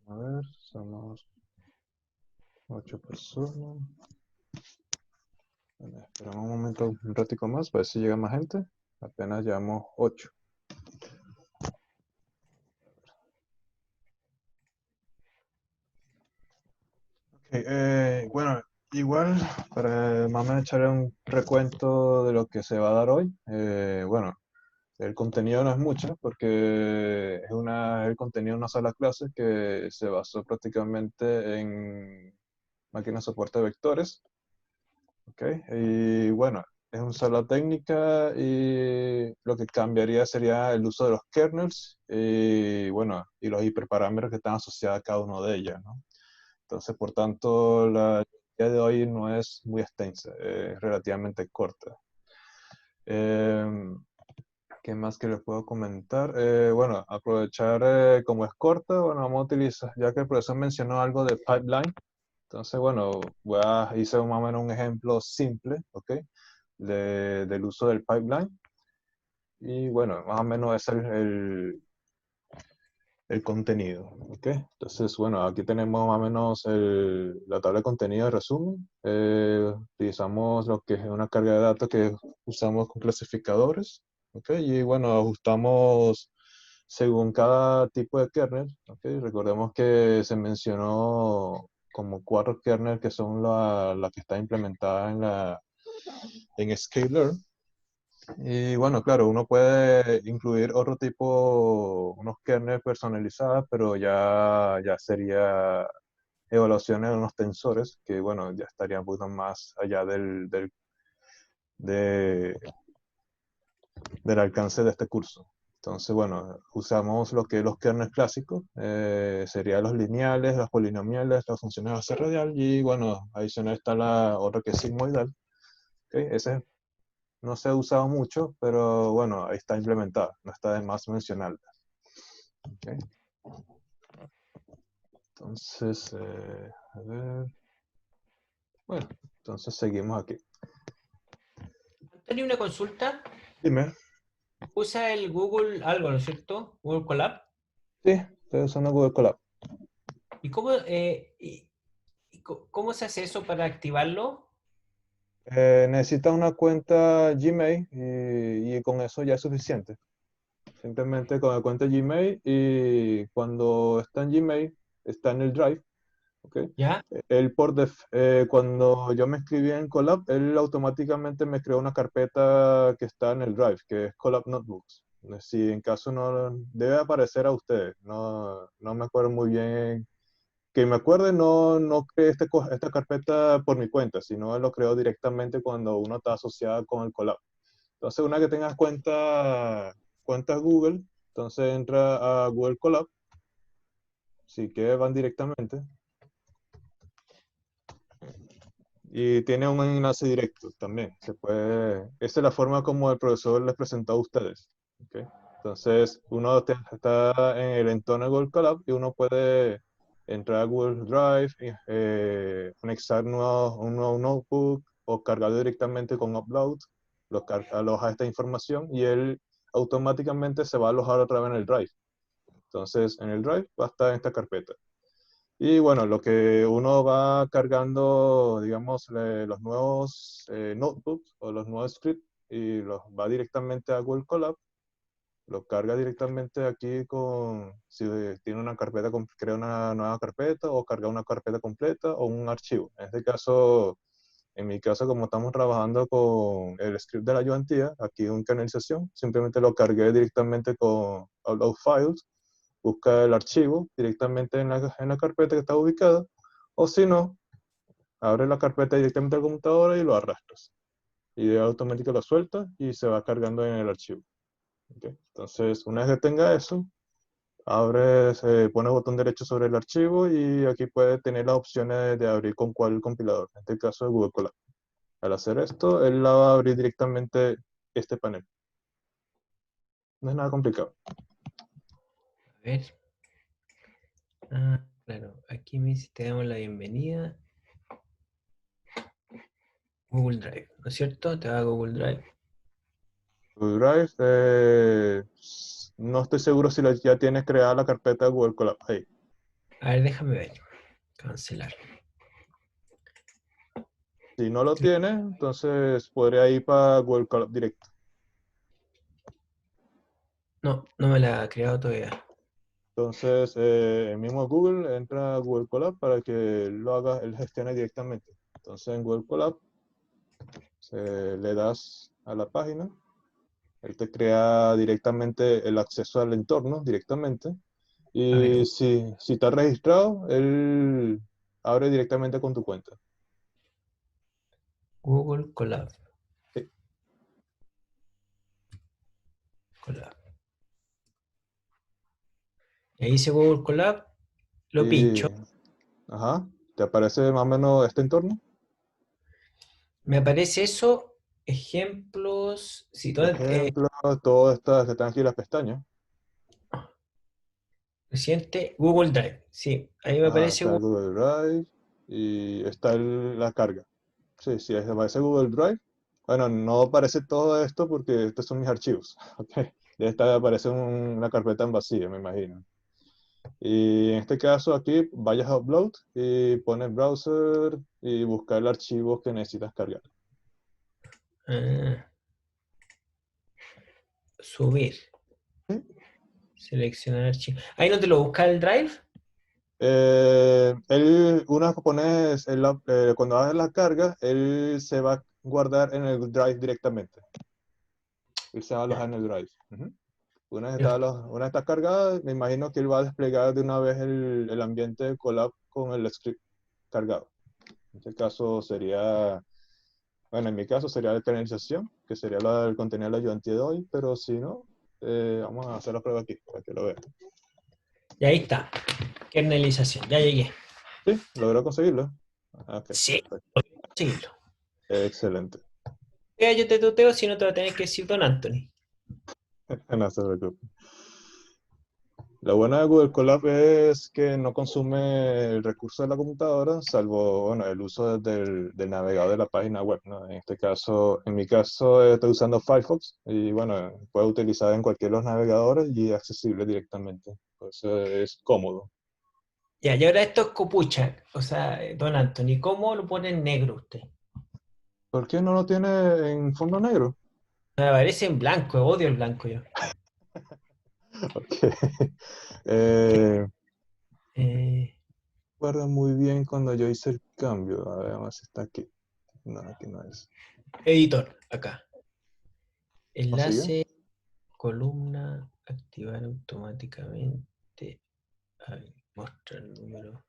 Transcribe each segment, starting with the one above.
A ver, somos 8 personas. Bueno, esperamos un momento, un ratico más, para ver si llega más gente. Apenas llevamos 8. Bueno, igual, para más o menos echarle un recuento de lo que se va a dar hoy. Bueno, el contenido no es mucho, porque es el contenido de una sola clase que se basó prácticamente en máquinas de soporte de vectores. ¿Ok? Y bueno, es una sola técnica y lo que cambiaría sería el uso de los kernels y bueno, y los hiperparámetros que están asociados a cada uno de ellos, ¿no? Entonces, por tanto, la idea de hoy no es muy extensa, es relativamente corta. ¿Qué más que les puedo comentar? Bueno, aprovechar como es corta, bueno, vamos a utilizar, ya que el profesor mencionó algo de pipeline, entonces, bueno, hice más o menos un ejemplo simple, ¿ok? Del uso del pipeline. Y bueno, más o menos es el contenido, ¿ok? Entonces, bueno, aquí tenemos más o menos la tabla de contenido de resumen. Utilizamos lo que es una carga de datos que usamos con clasificadores, ¿ok? Y bueno, ajustamos según cada tipo de kernel, ¿ok? Recordemos que se mencionó como 4 kernels que son la que está implementada en Scalar. Y bueno, claro, uno puede incluir otro tipo, unos kernels personalizados, pero ya sería evaluaciones de unos tensores que, bueno, ya estarían un poquito más allá de- del alcance de este curso. Entonces, bueno, usamos lo que es los kernels clásicos, serían los lineales, los polinomiales, las funciones de base radial, y bueno, adicional está la otra que es sigmoidal. ¿Ok? Ese no se ha usado mucho, pero bueno, ahí está implementada, no está de más mencionarla. ¿Ok? Entonces, a ver, bueno, entonces seguimos aquí. Tenía una consulta. Dime. Usa el Google algo, ¿no es cierto? Google Colab. Sí, estoy usando Google Colab. ¿Y cómo, cómo se hace eso para activarlo? Necesita una cuenta Gmail y con eso ya es suficiente. Simplemente con la cuenta Gmail y cuando está en Gmail, está en el Drive. ¿Ok? ¿Ya? Cuando yo me escribí en Colab, él automáticamente me creó una carpeta que está en el Drive, que es Colab Notebooks. Si en caso no debe aparecer a ustedes, no me acuerdo muy bien. Que me acuerde, no creé esta carpeta por mi cuenta, sino él lo creó directamente cuando uno está asociado con el Colab. Entonces, una que tengas cuenta Google, entonces entra a Google Colab, si que van directamente. Y tiene un enlace directo también. Esa es la forma como el profesor les presentó a ustedes. ¿Ok? Entonces, está en el entorno de Google Colab y uno puede entrar a Google Drive, anexar un nuevo notebook o cargarlo directamente con Upload, aloja esta información y él automáticamente se va a alojar otra vez en el Drive. Entonces, en el Drive va a estar en esta carpeta. Y bueno, lo que uno va cargando, digamos, los nuevos notebooks o los nuevos scripts y los va directamente a Google Colab, lo carga directamente aquí si tiene una carpeta, crea una nueva carpeta o carga una carpeta completa o un archivo. En este caso, en mi caso, como estamos trabajando con el script de la ayudantía, aquí en canalización, simplemente lo cargué directamente con Upload Files, busca el archivo directamente en la carpeta que está ubicada, o si no, abre la carpeta directamente al computadora y lo arrastras. Y de automático lo suelta y se va cargando en el archivo. ¿Ok? Entonces, una vez que tenga eso, se pone el botón derecho sobre el archivo y aquí puede tener las opciones de abrir con cuál compilador, en este caso Google Colab. Al hacer esto, él la va a abrir directamente este panel. No es nada complicado. A ver. Ah, claro. Aquí me dice, te damos la bienvenida. Google Drive, ¿no es cierto? Te va a Google Drive. Google Drive, no estoy seguro si ya tienes creada la carpeta de Google Colab ahí. A ver, déjame ver. Cancelar. Si no lo tiene, entonces podría ir para Google Colab directo. No, no me la ha creado todavía. Entonces, el mismo Google entra a Google Colab para que lo haga, él gestione directamente. Entonces, en Google Colab le das a la página, él te crea directamente el acceso al entorno directamente. A ver, Y si está registrado, él abre directamente con tu cuenta. Google Colab. Sí. Colab. Y ahí dice Google Colab, lo Y, pincho. ajá, te aparece más o menos este entorno. Me aparece eso, ejemplos, Ejemplo, todas estas que están aquí las pestañas. reciente, Google Drive. Sí, ahí me Ah, aparece está Google. Google Drive y está la carga. Sí, sí, aparece Google Drive. Bueno, no aparece todo esto porque estos son mis archivos. Okay. De esta aparece una carpeta en vacío, me imagino. Y en este caso aquí, vayas a Upload y pones Browser y buscar el archivo que necesitas cargar. Ah, subir. ¿Sí? Seleccionar archivo. Ahí no te lo busca el Drive. Una vez que pones cuando hagas la carga, él se va a guardar en el Drive directamente. Él se va a Ya, alojar en el Drive. Ujú. yo- Una vez está cargada, me imagino que él va a desplegar de una vez el ambiente de Colab con el script cargado. En este caso sería, bueno, en mi caso sería la kernelización, que sería el contenido de la ayudantía de hoy, pero si no, vamos a hacer la prueba aquí para que lo vean. y ahí está. Kernelización. Ya llegué. ¿Sí? ¿Logró conseguirlo? Ah, ok, Sí, perfecto. seguirlo. Excelente. Yo te tuteo, si no te va a tener que decir Don Anthony. No se preocupe. Lo bueno de Google Colab es que no consume el recurso de la computadora, salvo bueno, el uso del navegador de la página web, ¿no? En este caso, en mi caso, estoy usando Firefox y bueno, puede utilizar en cualquiera de los navegadores y es accesible directamente. Pues es cómodo. Ya, y ahora esto es copucha. O sea, Don Anthony, ¿cómo lo pone en negro usted? ¿Por qué no lo tiene en fondo negro? Me aparece en blanco, odio el blanco yo. Ok. Eh, Eh, recuerdo muy bien cuando yo hice el cambio. A ver, vamos a ver si está aquí. No, aquí no es. editor, acá. ¿Cómo sigue? Enlace, columna, activar automáticamente. Ay, mostrar el número.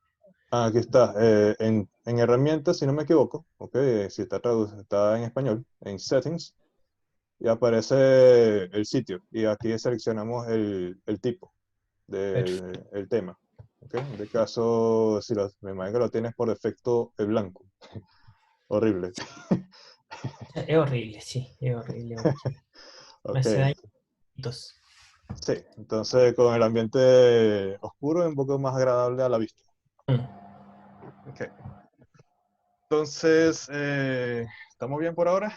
Ah, aquí está. En herramientas, si no me equivoco, ok, si está, está en español, en settings, y aparece el sitio. Y aquí seleccionamos el tipo Perfecto. del el tema. Ok, en este caso, si me imagino que lo tienes por defecto el blanco. Horrible. Es horrible, sí, es horrible porque me Ok, hace dañitos. sí. Entonces, con el ambiente oscuro es un poco más agradable a la vista. Mm, Ok. Entonces, ¿estamos bien por ahora?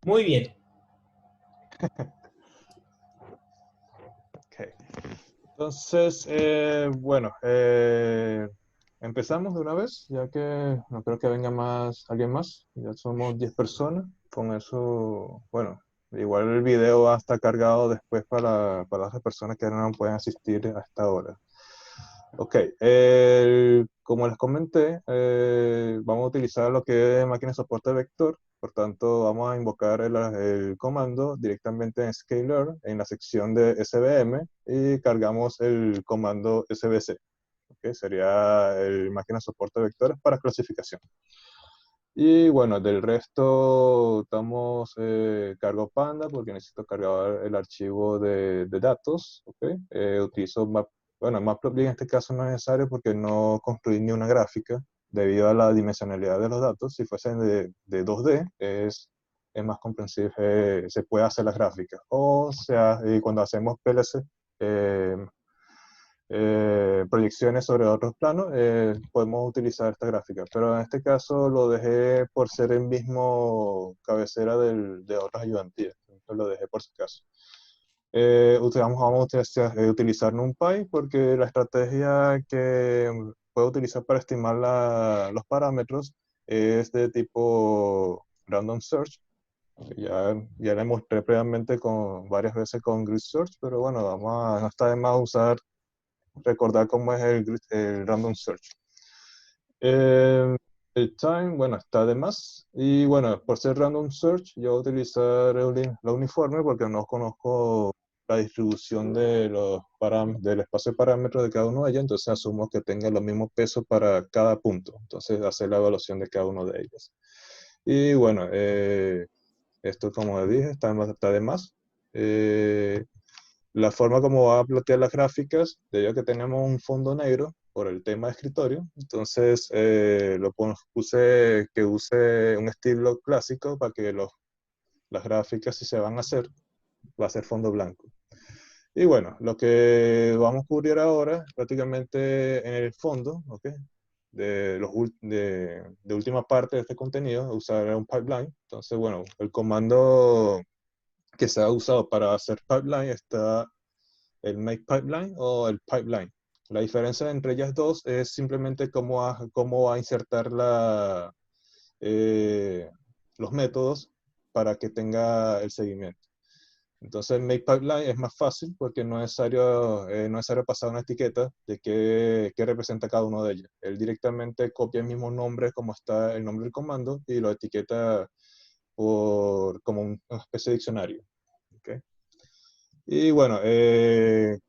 muy bien. Ok. Entonces, bueno, empezamos de una vez, ya que no creo que venga alguien más. Ya somos 10 personas. Con eso, bueno, igual el video va a estar cargado después para las personas que no pueden asistir a esta hora. Ok, como les comenté, vamos a utilizar lo que es máquina de soporte vector. Por tanto, vamos a invocar el comando directamente en Scalar, en la sección de SVM, y cargamos el comando SVC, que sería el máquina de soporte vectores para clasificación. Y bueno, del resto estamos cargo Panda porque necesito cargar el archivo de datos. ¿Ok? Utilizo bueno, Matplotlib en este caso no es necesario porque no construí ni una gráfica debido a la dimensionalidad de los datos. Si fuesen de 2D es más comprensible, se puede hacer las gráficas. O sea, y cuando hacemos PLC, eh, proyecciones sobre otros planos, podemos utilizar esta gráfica. Pero en este caso lo dejé por ser el mismo cabecera de otras ayudantías. Entonces lo dejé por si acaso. vamos a utilizar NumPy porque la estrategia que puedo utilizar para estimar los parámetros es de tipo random search. Ya la mostré previamente varias veces con Grid Search, pero bueno, no está de más recordar cómo es el random search. El time, bueno, está de más. Y bueno, por ser random search, yo voy a utilizar la uniforme porque no conozco la distribución de del espacio de parámetros de cada uno de ellos, entonces asumo que tenga los mismos pesos para cada punto. Entonces, hacer la evaluación de cada uno de ellos. Y bueno, esto, como dije, está de más. La forma como va a plantear las gráficas, debido a que tenemos un fondo negro por el tema de escritorio, entonces puse que use un estilo clásico para que las gráficas, si se van a hacer, va a ser fondo blanco. Y bueno, lo que vamos a cubrir ahora, prácticamente en el fondo, ¿ok? De última parte de este contenido, usar un pipeline. Entonces, bueno, el comando que se ha usado para hacer pipeline está el make pipeline o el pipeline. La diferencia entre ellas dos es simplemente cómo va a insertar eh, los métodos para que tenga el seguimiento. Entonces, el make pipeline es más fácil porque no es necesario pasar una etiqueta de qué representa cada uno de ellos. Él directamente copia el mismo nombre como está el nombre del comando y lo etiqueta como una especie de diccionario. ¿Okay? Y bueno,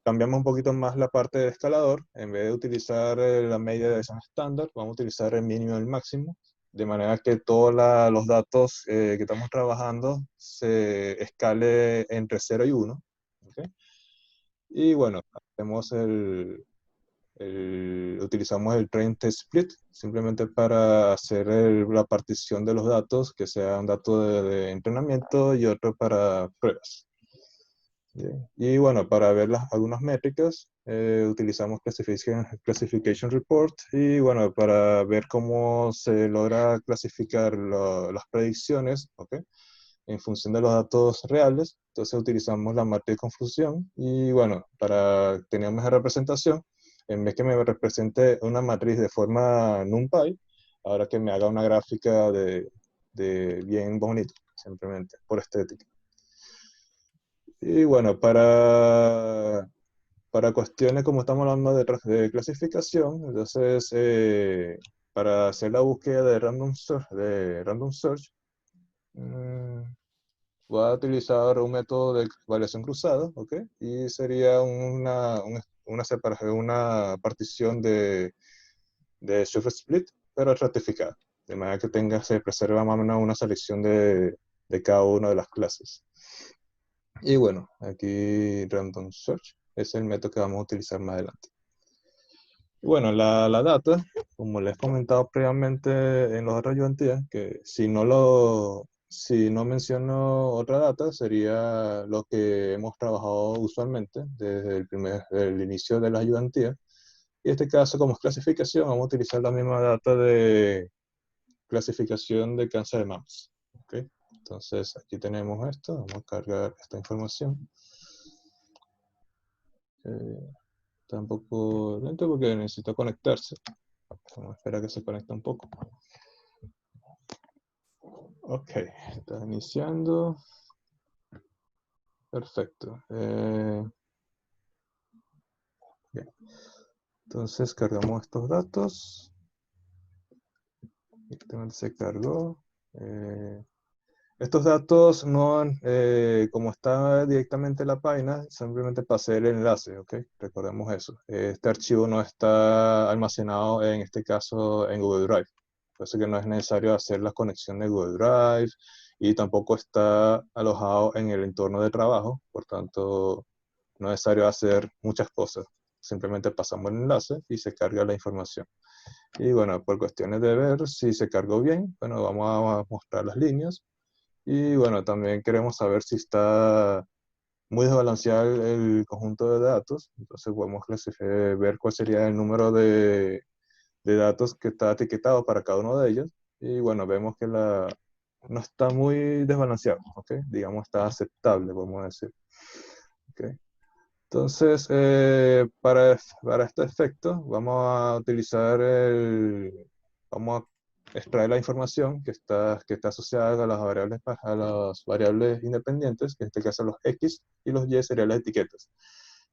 cambiamos un poquito más la parte de escalador. En vez de utilizar la medida de esa estándar, vamos a utilizar el mínimo y el máximo, de manera que todos los datos que estamos trabajando se escale entre 0 y 1. ¿Okay? Y bueno, utilizamos el train test split simplemente para hacer la partición de los datos, que sea un dato de entrenamiento y otro para pruebas. Bien. Y bueno, para ver algunas métricas, utilizamos Classification Report y bueno, para ver cómo se logra clasificar las predicciones, ¿ok? En función de los datos reales, entonces utilizamos la matriz de confusión y bueno, para tener mejor representación, en vez que me represente una matriz de forma NumPy, ahora que me haga una gráfica de bien bonito, simplemente por estética. Y bueno, para cuestiones como estamos hablando de clasificación, entonces para hacer la búsqueda de random search voy a utilizar un método de variación cruzada, ¿ok? Y sería una partición de shift split, pero ratificada, de manera que se preserva más o menos una selección de cada una de las clases. Y bueno, aquí Random Search es el método que vamos a utilizar más adelante. Y bueno, la data, como les he comentado previamente en los otras ayudantías, que si no menciono otra data, sería lo que hemos trabajado usualmente desde el inicio de la ayudantía. Y en este caso, como es clasificación, vamos a utilizar la misma data de clasificación de cáncer de mamas. ¿Okay? Entonces, aquí tenemos esto, vamos a cargar esta información. Está un poco lento porque necesita conectarse. Vamos a esperar a que se conecte un poco. Ok, está iniciando. Perfecto. Bien. Entonces cargamos estos datos. Directamente se cargó. Estos datos no, como está directamente en la página, simplemente pasé el enlace, ¿ok? Recordemos eso. Este archivo no está almacenado, en este caso, en Google Drive. Por eso que no es necesario hacer la conexión de Google Drive y tampoco está alojado en el entorno de trabajo. Por tanto, no es necesario hacer muchas cosas. Simplemente pasamos el enlace y se carga la información. Y bueno, por cuestiones de ver si se cargó bien, bueno, vamos a mostrar las líneas. Y bueno, también queremos saber si está muy desbalanceado el conjunto de datos. Entonces podemos ver cuál sería el número de datos que está etiquetado para cada uno de ellos. Y bueno, vemos que no está muy desbalanceado, ¿ok? Digamos, está aceptable, podemos decir. ¿ok? Entonces, para este efecto, vamos a utilizar vamos a extraer la información que está asociada a las variables, a las variables independientes, que en este caso los X y los Y serían las etiquetas.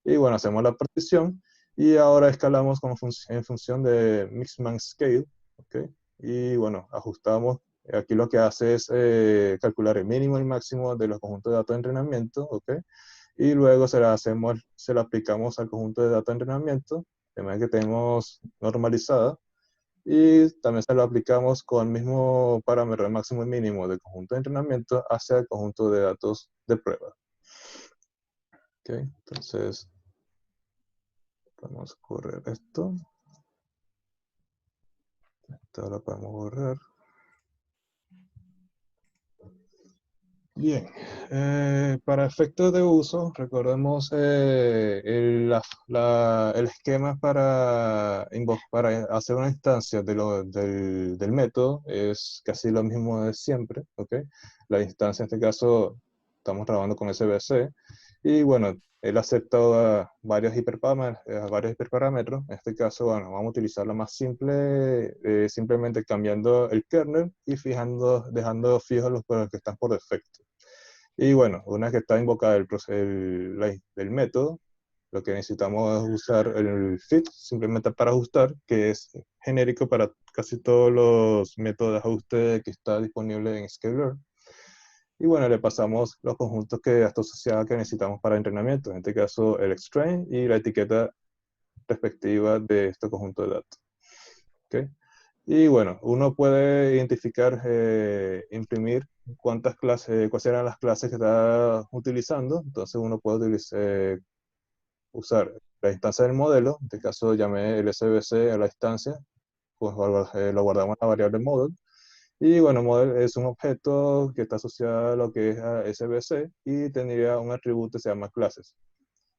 Y bueno, hacemos la partición y ahora escalamos en función de Mixman Scale, ¿ok? Y bueno, ajustamos. Aquí lo que hace es calcular el mínimo y el máximo de los conjuntos de datos de entrenamiento, ¿ok? Y luego se la aplicamos al conjunto de datos de entrenamiento, de manera que tenemos normalizada, y también se lo aplicamos con el mismo parámetro de máximo y mínimo del conjunto de entrenamiento hacia el conjunto de datos de prueba. ¿Ok? Entonces, vamos a correr esto. Esto lo podemos borrar. Bien, para efectos de uso, recordemos el esquema para hacer una instancia del método es casi lo mismo de siempre, ¿ok? La instancia en este caso estamos trabajando con SVC y bueno, él acepta varios hiperparámetros. En este caso, bueno, vamos a utilizar la más simple, simplemente cambiando el kernel y dejando fijos los que están por defecto. Y bueno, una vez que está invocada el método, lo que necesitamos es usar el fit simplemente para ajustar, que es genérico para casi todos los métodos de ajuste que está disponible en Scalar. Y bueno, le pasamos los conjuntos que está asociada que necesitamos para entrenamiento, en este caso el extrain y la etiqueta respectiva de este conjunto de datos. ¿Okay? Y bueno, uno puede identificar, imprimir cuáles eran las clases que está utilizando. Entonces uno puede usar la instancia del modelo. En este caso llamé el SVC a la instancia, pues lo guardamos en la variable model. Y bueno, model es un objeto que está asociado a lo que es a SVC y tendría un atributo que se llama clases.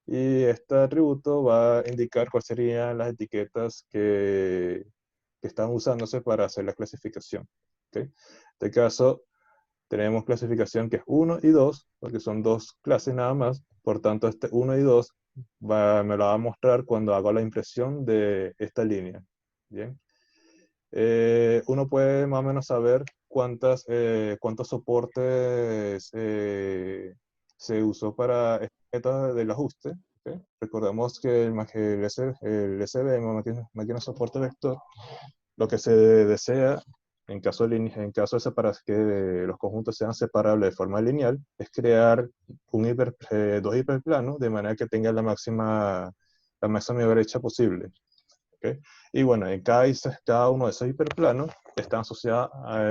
Y este atributo va a indicar cuáles serían las etiquetas que están usándose para hacer la clasificación. ¿Okay? En este caso, tenemos clasificación que es 1 y 2, porque son dos clases nada más. Por tanto, este 1 y 2 me lo va a mostrar cuando hago la impresión de esta línea. Bien. Uno puede más o menos saber cuántos soportes se usó para este método del ajuste. ¿Okay? Recordemos que el SVM, máquina de soporte vector, lo que se desea en caso de que los conjuntos sean separables de forma lineal, es crear dos hiperplanos de manera que tengan la máxima brecha posible. ¿Okay? Y bueno, en cada uno de esos hiperplanos están asociados a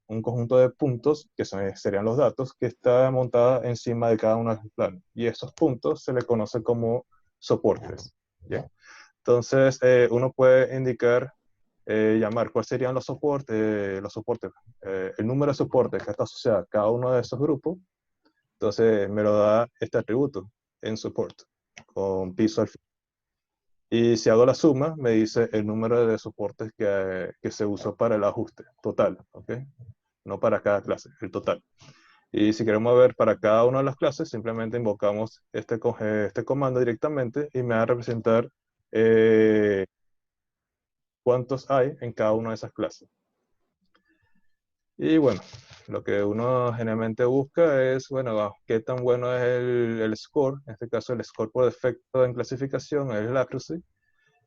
un conjunto de puntos, que serían los datos, que está montada encima de cada uno de los planos. Y esos puntos se le conoce como soportes. ¿Bien? Entonces, uno puede llamar cuáles serían los soportes, el número de soportes que está asociado a cada uno de esos grupos. Entonces, me lo da este atributo en support, con piso al final. Y si hago la suma, me dice el número de soportes que se usó para el ajuste total, ¿ok? No para cada clase, el total. Y si queremos ver para cada una de las clases, simplemente invocamos este comando directamente y me va a representar cuántos hay en cada una de esas clases. Y bueno, lo que uno generalmente busca es, bueno, qué tan bueno es el score. En este caso, el score por defecto en clasificación es el accuracy.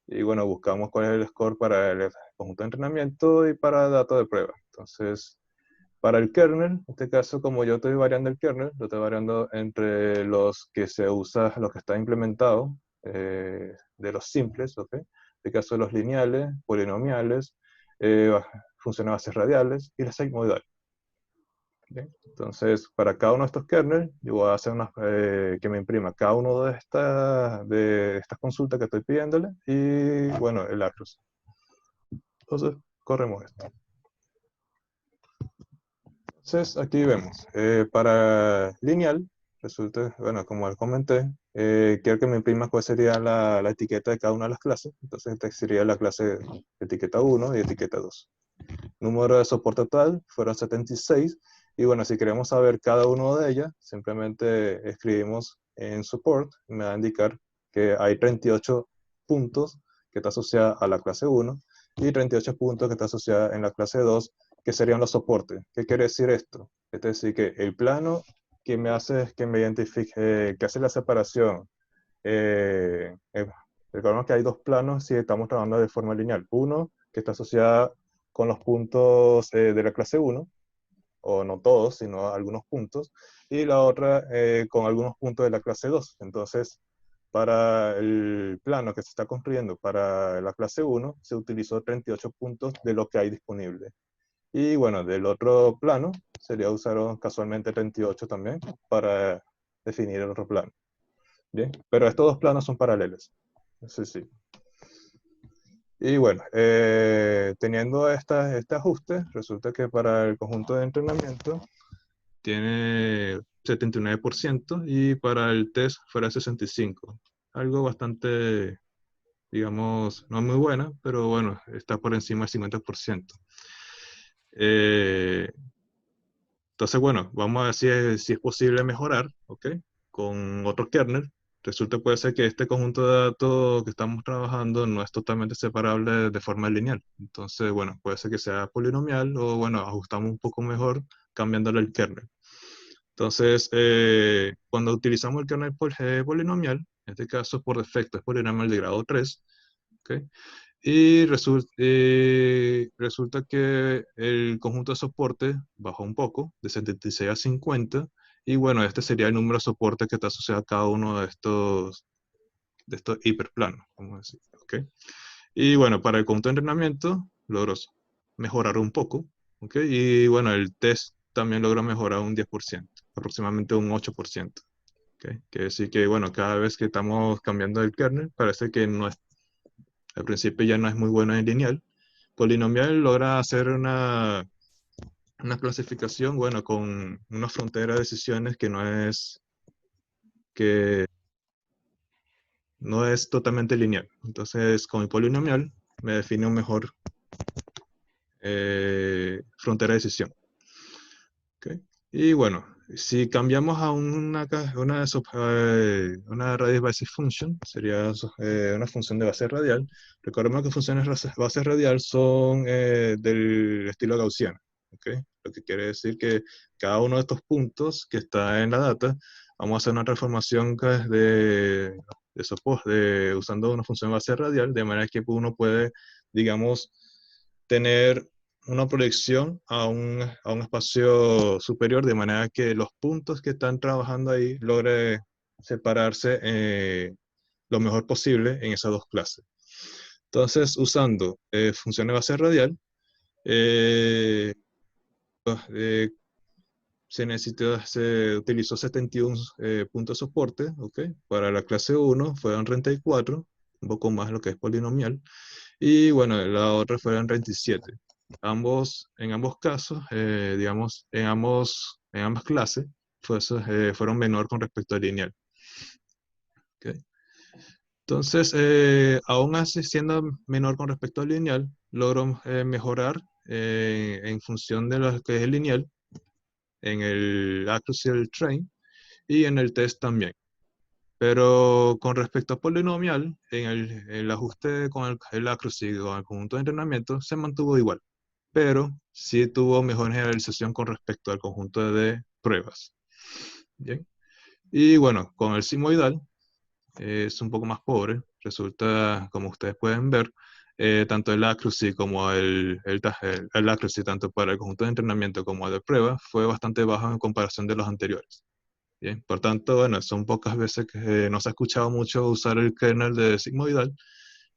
Y bueno, buscamos cuál es el score para el conjunto de entrenamiento y para datos de prueba. Entonces, para el kernel, en este caso, como yo estoy variando el kernel, lo estoy variando entre los que se usa, los que está implementado, de los simples, ¿ok? En este caso, los lineales, polinomiales, funciones bases radiales y las sigmoidales. ¿Bien? Entonces, para cada uno de estos kernels, yo voy a hacer que me imprima cada uno de estas consultas que estoy pidiéndole y, bueno, el accuracy. Entonces, corremos esto. Entonces, aquí vemos, para lineal, resulta, bueno, como les comenté, quiero que me imprima cuál sería la etiqueta de cada una de las clases. Entonces, esta sería la clase etiqueta 1 y etiqueta 2. Número de soporte total fueron 76. Y bueno, si queremos saber cada uno de ellas, simplemente escribimos en support y me va a indicar que hay 38 puntos que está asociada a la clase 1 y 38 puntos que está asociada en la clase 2, que serían los soportes. ¿Qué quiere decir esto? Es decir, que el plano que me hace, que me identifique, que hace la separación, eh, eh, recordemos que hay dos planos si estamos trabajando de forma lineal. Uno que está asociada con los puntos de la clase 1, o no todos, sino algunos puntos, y la otra con algunos puntos de la clase 2. Entonces, para el plano que se está construyendo para la clase 1, se utilizó 38 puntos de lo que hay disponible. Y bueno, del otro plano, sería usaron casualmente 38 también para definir el otro plano. Bien, pero estos dos planos son paralelos. Sí, sí. Y bueno, teniendo este ajuste, resulta que para el conjunto de entrenamiento tiene 79% y para el test fuera 65%. Algo bastante, digamos, no muy buena, pero bueno, está por encima del 50%. Eh, entonces, bueno, vamos a ver si es posible mejorar, ¿ok? Con otro kernel. Resulta puede ser que este conjunto de datos que estamos trabajando no es totalmente separable de forma lineal. Entonces, bueno, puede ser que sea polinomial o, bueno, ajustamos un poco mejor cambiándole el kernel. Entonces, cuando utilizamos el kernel polinomial, en este caso por defecto es polinomial de grado 3, ¿ok? Y resulta que el conjunto de soporte bajó un poco, de 76 a 50, y bueno, este sería el número de soporte que está asociado a cada uno de estos hiperplanos, vamos a decir, ¿ok? Y bueno, para el conjunto de entrenamiento logró mejorar un poco, ¿ok? Y bueno, el test también logró mejorar un 10%, aproximadamente un 8%, ¿ok? Quiere decir que, bueno, cada vez que estamos cambiando el kernel, parece que no es, al principio ya no es muy bueno en lineal. Polinomial logra hacer una clasificación, bueno, con una frontera de decisiones que no es totalmente lineal. Entonces, con el polinomial me define un mejor frontera de decisión. ¿Okay? Y bueno, si cambiamos a una radius basis function, sería una función de base radial. Recordemos que funciones base radial son del estilo gaussiano. ¿Okay? Lo que quiere decir que cada uno de estos puntos que está en la data, vamos a hacer una transformación usando una función base radial, de manera que uno puede, digamos, tener una proyección a un espacio superior, de manera que los puntos que están trabajando ahí logre separarse lo mejor posible en esas dos clases. Entonces, usando funciones de base radial, eh, eh, se utilizó 71 puntos de soporte, ¿ok? Para la clase 1 fueron 34, un poco más lo que es polinomial, y bueno, la otra fueron 27. En ambos casos, digamos, en ambas clases, fueron menor con respecto al lineal. ¿Ok? Entonces, aún así, siendo menor con respecto al lineal, logró mejorar en función de lo que es el lineal, en el accuracy del train y en el test también. Pero con respecto a polinomial, en el ajuste con el accuracy, con el conjunto de entrenamiento, se mantuvo igual, pero sí tuvo mejor generalización con respecto al conjunto de pruebas. Bien. Y bueno, con el sigmoidal es un poco más pobre. Resulta, como ustedes pueden ver, tanto el accuracy como el accuracy, tanto para el conjunto de entrenamiento como el de prueba, fue bastante bajo en comparación de los anteriores. Bien, por tanto, bueno, son pocas veces que no se ha escuchado mucho usar el kernel de sigmoidal,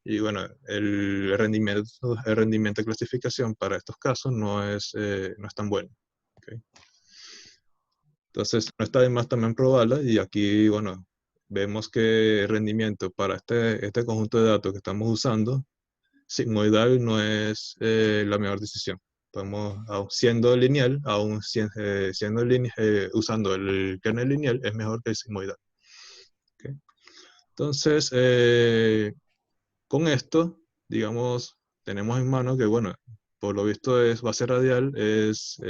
y bueno, el rendimiento de clasificación para estos casos no es tan bueno. ¿Okay? Entonces, no está de más también probarla, y aquí, bueno, vemos que el rendimiento para este conjunto de datos que estamos usando, sigmoidal no es la mejor decisión. Aun siendo lineal, usando el kernel lineal, es mejor que el sigmoidal. ¿Okay? Entonces, con esto, digamos, tenemos en mano que, bueno, por lo visto es base radial, es,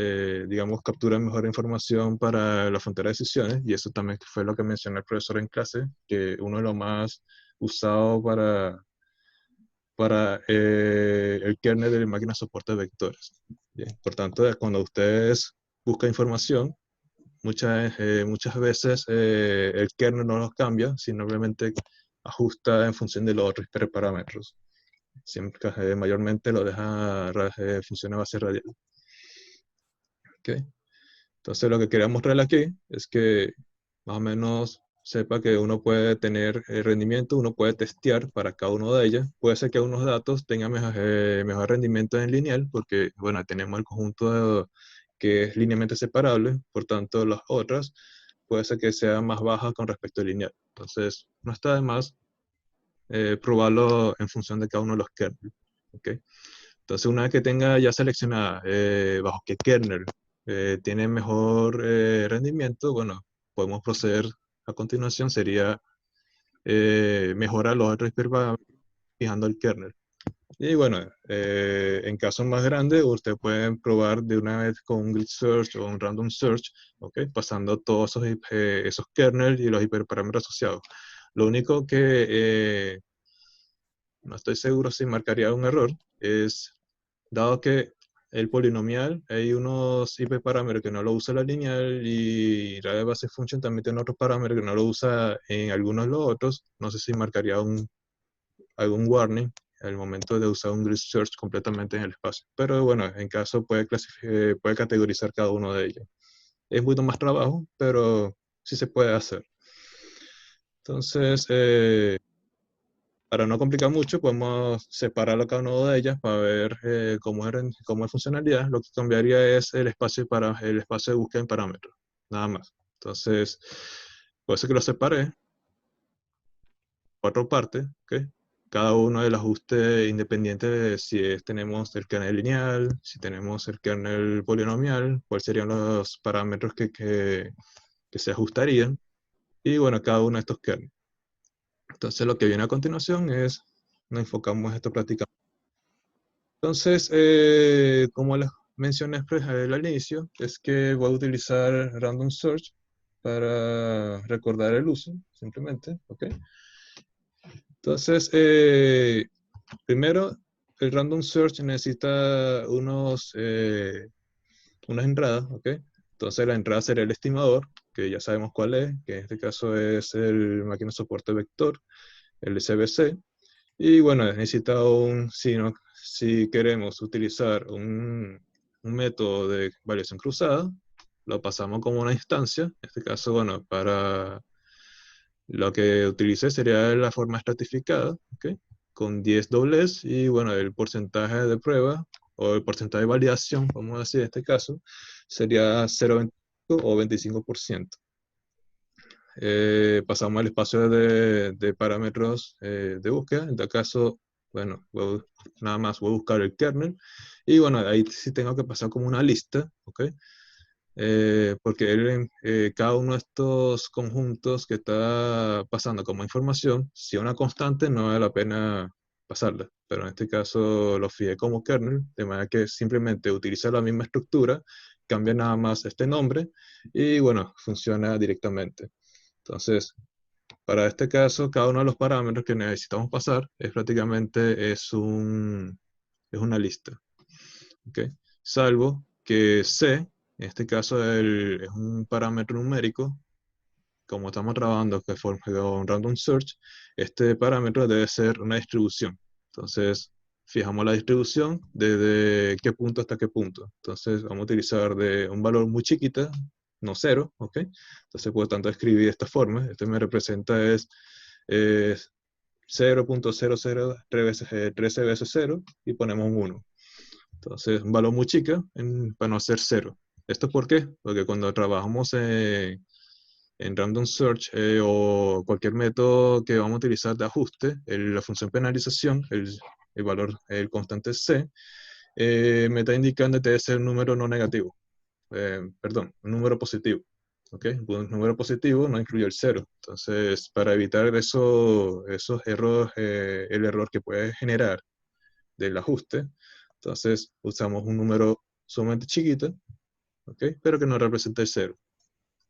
digamos, captura mejor información para la frontera de decisiones, y eso también fue lo que mencionó el profesor en clase, que uno de los más usados para el kernel de máquina de soporte de vectores. Bien, por tanto, cuando ustedes buscan información, muchas veces el kernel no los cambia, simplemente ajusta en función de los otros hiperparámetros. Siempre, mayormente lo deja funciona a base radial. ¿Okay? Entonces lo que quería mostrar aquí es que más o menos sepa que uno puede tener rendimiento, uno puede testear para cada uno de ellas. Puede ser que unos datos tengan mejor rendimiento en lineal, porque bueno, tenemos el conjunto que es linealmente separable, por tanto las otras puede ser que sean más bajas con respecto al lineal. Entonces no está de más probarlo en función de cada uno de los kernels. ¿Okay? Entonces, una vez que tenga ya seleccionada bajo qué kernel tiene mejor rendimiento, bueno, podemos proceder a continuación, sería mejorar los otros hiperparámetros fijando el kernel. Y bueno, en casos más grandes, usted puede probar de una vez con un grid search o un random search, ¿okay? Pasando todos esos kernels y los hiperparámetros asociados. Lo único que no estoy seguro si marcaría un error es, dado que el polinomial, hay unos hiperparámetros que no lo usa la lineal y la de base function también tiene otros parámetros que no lo usa en algunos de los otros. No sé si marcaría algún warning al momento de usar un grid search completamente en el espacio. Pero bueno, en caso puede categorizar cada uno de ellos. Es mucho más trabajo, pero sí se puede hacer. Entonces, para no complicar mucho, podemos separarlo cada una de ellas para ver cómo es funcionalidad. Lo que cambiaría es el espacio de búsqueda en parámetros, nada más. Entonces, puede ser que lo separe cuatro partes, ¿ok? Cada uno del ajuste independiente de si tenemos el kernel lineal, si tenemos el kernel polinomial, cuáles serían los parámetros que se ajustarían, y bueno, cada uno de estos kernels. Entonces, lo que viene a continuación es, nos enfocamos esto prácticamente. Entonces, como les mencioné pues, al inicio, es que voy a utilizar Random Search para recordar el uso, simplemente, ¿ok? Entonces, primero, el Random Search necesita unas entradas, ¿ok? Entonces, la entrada sería el estimador, que ya sabemos cuál es, que en este caso es el máquina de soporte vector, el SVC. Y bueno, necesita si queremos utilizar un método de variación cruzada, lo pasamos como una instancia. En este caso, bueno, para lo que utilicé sería la forma estratificada, ¿ok? Con 10 dobles y bueno, el porcentaje de prueba o el porcentaje de validación, vamos a decir en este caso, sería 0,25 o 25%. Pasamos al espacio de parámetros de búsqueda. En este caso, bueno, nada más voy a buscar el kernel. Y bueno, ahí sí tengo que pasar como una lista, ¿ok? Porque cada uno de estos conjuntos que está pasando como información, si es una constante, no vale la pena pasarla. Pero en este caso lo fijé como kernel, de manera que simplemente utiliza la misma estructura, cambia nada más este nombre y bueno, funciona directamente. Entonces, para este caso, cada uno de los parámetros que necesitamos pasar es una lista. ¿Okay? Salvo que C, en este caso es un parámetro numérico, como estamos trabajando con Random Search, este parámetro debe ser una distribución. Entonces, fijamos la distribución desde qué punto hasta qué punto. Entonces, vamos a utilizar de un valor muy chiquita, no cero, ¿ok? Entonces, por tanto, escribir de esta forma. Este me representa es 0.003 veces 0 y ponemos un 1. Entonces, un valor muy chica para no hacer 0. ¿Esto por qué? Porque cuando trabajamos en Random Search o cualquier método que vamos a utilizar de ajuste, la función penalización, el valor, el constante C, me está indicando que debe ser un número no negativo. Perdón, un número positivo. ¿Ok? Un número positivo no incluye el 0. Entonces, para evitar esos errores, el error que puede generar del ajuste, Entonces usamos un número sumamente chiquito, ¿ok? Pero que no representa el cero.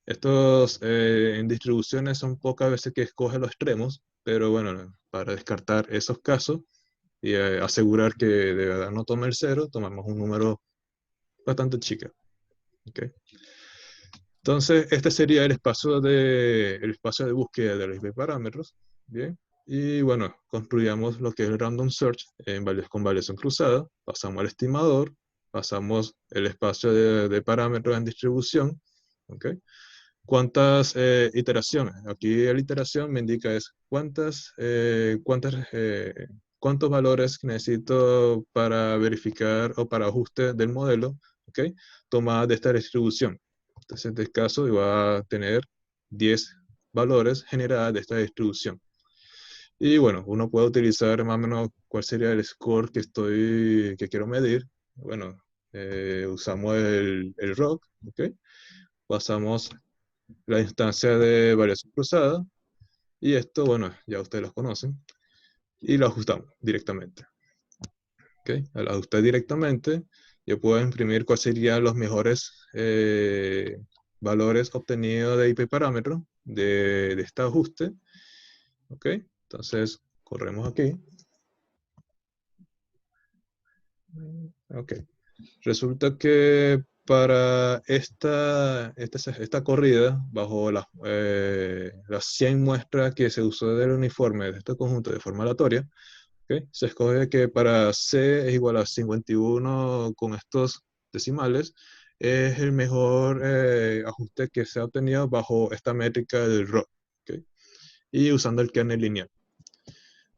Estos en distribuciones son pocas veces que escoge los extremos, pero bueno, para descartar esos casos y asegurar que de verdad no tome el cero, tomamos un número bastante chico. ¿Ok? Entonces, este sería el espacio de búsqueda de los parámetros. Bien. Y bueno, construyamos lo que es el random search con variación cruzada, pasamos al estimador, pasamos el espacio de parámetros en distribución. ¿Ok? ¿Cuántas iteraciones? Aquí la iteración me indica es cuántos valores necesito para verificar o para ajuste del modelo, ¿ok? Tomada de esta distribución. Entonces, en este caso, va a tener 10 valores generados de esta distribución. Y bueno, uno puede utilizar más o menos cuál sería el score que quiero medir. Bueno, usamos el ROC, ¿ok? Pasamos la instancia de variación cruzada, y esto, bueno, ya ustedes los conocen, y lo ajustamos directamente. ¿Ok? Al ajustar directamente, yo puedo imprimir cuáles serían los mejores valores obtenidos de IP parámetro de este ajuste. ¿Ok? Entonces, corremos aquí. Ok. Resulta que para esta corrida, bajo las 100 muestras que se usó del uniforme de este conjunto de forma aleatoria, ¿ok? Se escoge que para C es igual a 51 con estos decimales, es el mejor ajuste que se ha obtenido bajo esta métrica del ROC, ¿ok? Y usando el kernel lineal.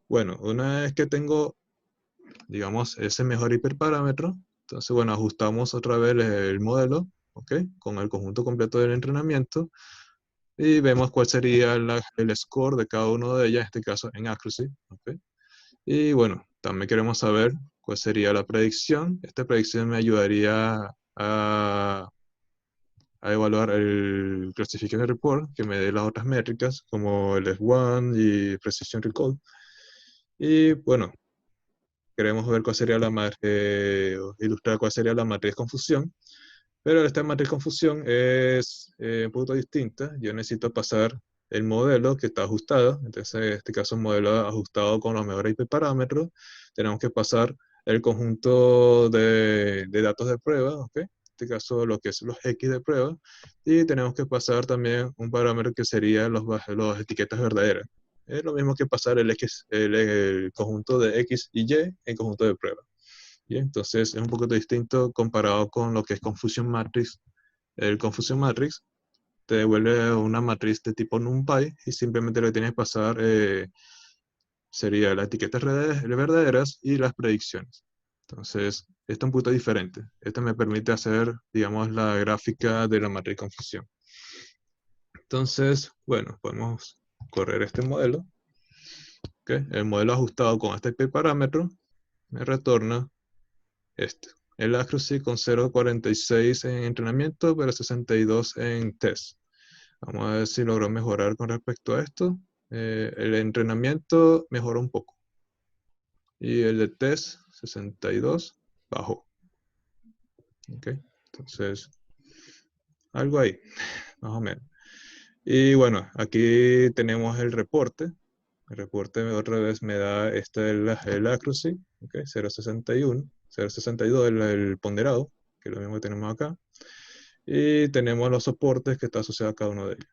Bueno, una vez que tengo, digamos, ese mejor hiperparámetro, entonces, bueno, ajustamos otra vez el modelo, ¿ok? Con el conjunto completo del entrenamiento, y vemos cuál sería el score de cada uno de ellas, en este caso en accuracy, ¿ok? Y bueno, también queremos saber cuál sería la predicción. Esta predicción me ayudaría a evaluar el Classification Report, que me dé las otras métricas, como el S1 y Precision Recall. Y bueno, queremos ver cuál sería ilustrar cuál sería la matriz confusión. Pero esta matriz confusión es un poquito distinta. Yo necesito pasar el modelo que está ajustado. Entonces, en este caso, un modelo ajustado con los mejores IP parámetros. Tenemos que pasar el conjunto de datos de prueba, ¿ok? En este caso, lo que es los X de prueba. Y tenemos que pasar también un parámetro que sería los etiquetas verdaderas. Es lo mismo que pasar el conjunto de X y Y en conjunto de prueba. Bien, entonces es un poquito distinto comparado con lo que es Confusion Matrix. El Confusion Matrix te devuelve una matriz de tipo NumPy y simplemente lo que tienes que pasar sería las etiquetas verdaderas y las predicciones. Entonces, esto es un poquito diferente. Esto me permite hacer, digamos, la gráfica de la matriz confusión. Entonces, bueno, podemos correr este modelo. ¿Okay? El modelo ajustado con este parámetro me retorna este. El accuracy con 0.46 en entrenamiento, pero 62 en test. Vamos a ver si logró mejorar con respecto a esto. El entrenamiento mejoró un poco. Y el de test, 62, bajó. ¿Ok? Entonces, algo ahí, más o menos. Y bueno, aquí tenemos el reporte. El reporte otra vez me da el accuracy, ¿okay? 0.61, 0.62 el ponderado, que es lo mismo que tenemos acá. Y tenemos los soportes que está asociado a cada uno de ellos.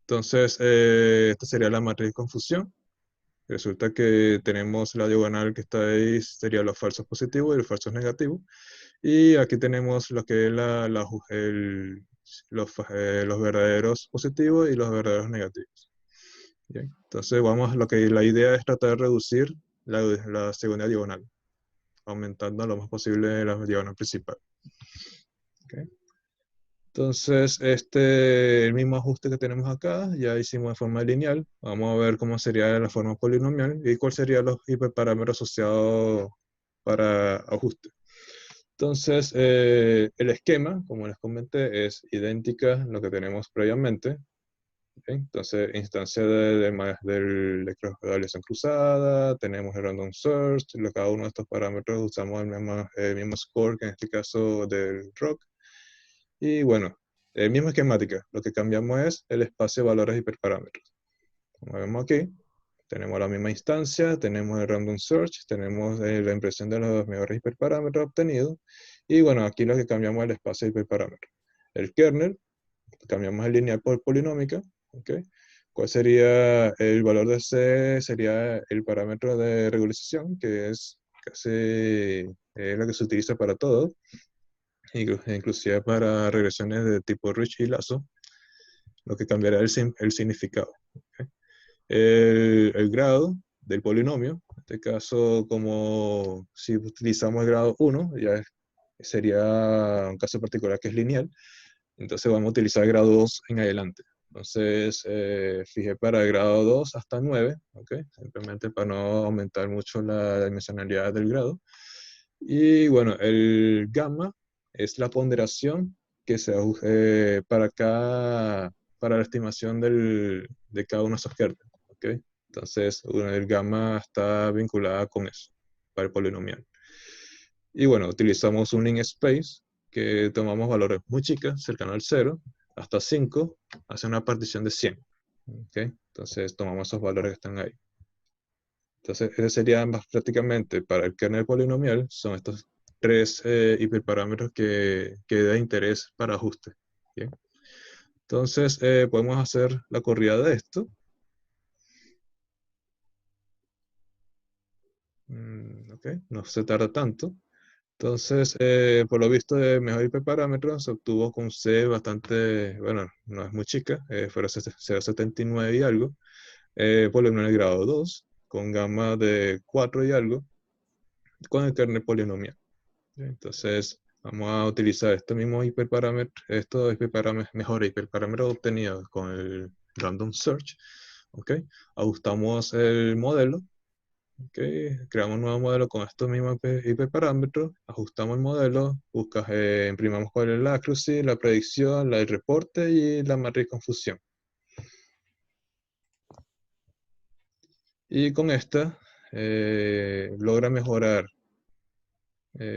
Entonces, esta sería la matriz de confusión. Resulta que tenemos la diagonal que está ahí, sería los falsos positivos y los falsos negativos. Y aquí tenemos lo que es los verdaderos positivos y los verdaderos negativos. Bien. Entonces, la idea es tratar de reducir la segunda diagonal, aumentando lo más posible la diagonal principal. Okay. Entonces, el mismo ajuste que tenemos acá, ya hicimos de forma lineal. Vamos a ver cómo sería la forma polinomial y cuáles serían los hiperparámetros asociados para ajuste. Entonces, el esquema, como les comenté, es idéntica a lo que tenemos previamente. Entonces, instancia del electroevaluación cruzada, tenemos el random search, cada uno de estos parámetros usamos el mismo score, que en este caso del rock. Y bueno, el mismo esquemática, lo que cambiamos es el espacio de valores hiperparámetros. Como vemos aquí, tenemos la misma instancia, tenemos el random search, tenemos la impresión de los mejores hiperparámetros obtenidos, y bueno, aquí lo que cambiamos es el espacio de hiperparámetros. El kernel, cambiamos el lineal por polinómica, ¿ok? ¿Cuál sería el valor de C? Sería el parámetro de regularización, que es casi lo que se utiliza para todo, inclusive para regresiones de tipo Rich y Lazo, lo que cambiará el significado. ¿Ok? El grado del polinomio, en este caso, como si utilizamos el grado 1, sería un caso particular que es lineal, entonces vamos a utilizar el grado 2 en adelante. Entonces, fijé para el grado 2 hasta 9, ¿ok? Simplemente para no aumentar mucho la dimensionalidad del grado. Y bueno, el gamma es la ponderación que se para la estimación de cada uno de esos kernels, ¿ok? Entonces, el gamma está vinculada con eso, para el polinomial. Y bueno, utilizamos un link space que tomamos valores muy chicas, cercano al 0, hasta 5, hace una partición de 100. ¿Ok? Entonces tomamos esos valores que están ahí. Entonces, ese sería prácticamente para el kernel polinomial, son estos tres hiperparámetros que da interés para ajuste. ¿Bien? Entonces, podemos hacer la corrida de esto. Ok, no se tarda tanto. Entonces, por lo visto, el mejor hiperparámetro se obtuvo con C bastante, bueno, no es muy chica, fuera 0,79 y algo, polinomial de grado 2, con gamma de 4 y algo, con el kernel polinomial. Entonces, vamos a utilizar estos hiperparámetros, mejores hiperparámetros obtenidos con el random search, ¿ok? Ajustamos el modelo. Okay. Creamos un nuevo modelo con estos mismos hiperparámetros, ajustamos el modelo, imprimamos cuál es la accuracy, la predicción, el reporte y la matriz confusión. Y con esta logra mejorar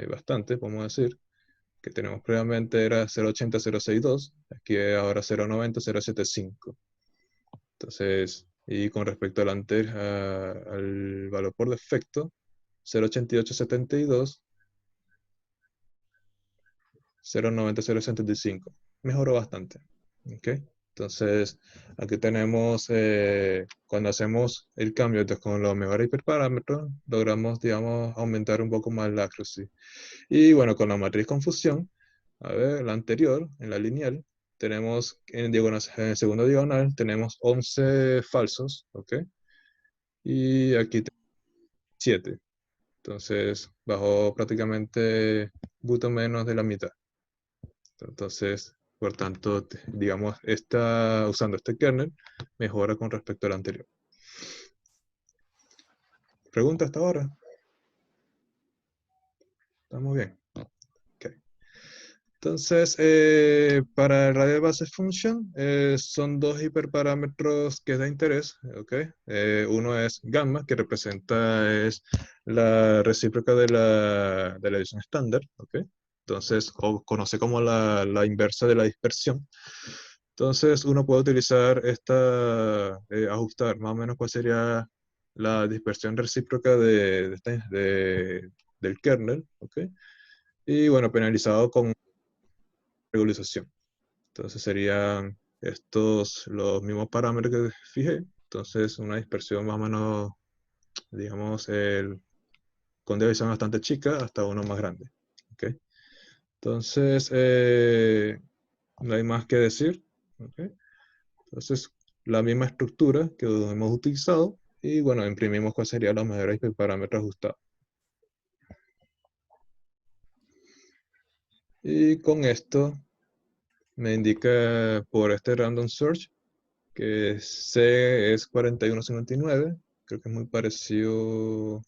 bastante, podemos decir, que tenemos previamente era 0.80.062, aquí ahora 0.90.075. Entonces, y con respecto al valor por defecto, 0.8872, 0.90.075. Mejoró bastante. ¿Ok? Entonces, aquí tenemos, cuando hacemos el cambio con los mejores hiperparámetros, logramos, digamos, aumentar un poco más la accuracy. Y bueno, con la matriz confusión, a ver, la anterior, en la lineal, tenemos en el segundo diagonal, tenemos 11 falsos, ¿ok? Y aquí tenemos 7. Entonces, bajó prácticamente un poquito menos de la mitad. Entonces, por tanto, digamos, usando este kernel, mejora con respecto al anterior. ¿Pregunta hasta ahora? Estamos bien. Okay. Entonces, para el radial basis function, son dos hiperparámetros que es de interés. ¿Okay? Uno es gamma, que es la recíproca de la edición estándar. ¿Okay? Entonces, o conoce como la inversa de la dispersión. Entonces, uno puede utilizar ajustar más o menos cuál sería la dispersión recíproca del kernel, ¿ok? Y bueno, penalizado con regularización. Entonces, serían estos los mismos parámetros que fijé. Entonces, una dispersión más o menos, digamos, con división bastante chica hasta uno más grande, ¿ok? Entonces, no hay más que decir, ¿ok? Entonces, la misma estructura que hemos utilizado y bueno, imprimimos cuál serían los mejores parámetros ajustados. Y con esto me indica por este random search que C es 4159, creo que es muy parecido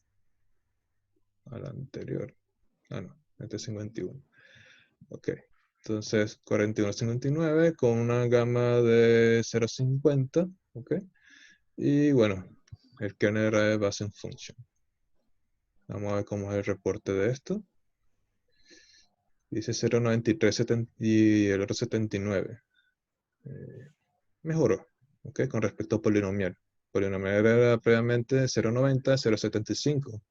al anterior. Ah, no, este es 51. Ok. Entonces, 4159 con una gama de 0,50, ¿ok? Y bueno, el kernel era de base en function. Vamos a ver cómo es el reporte de esto. Dice 0,93 y el otro 79. Mejoró, ¿ok? Con respecto a polinomial. Polinomial era previamente 0,90, 0,75.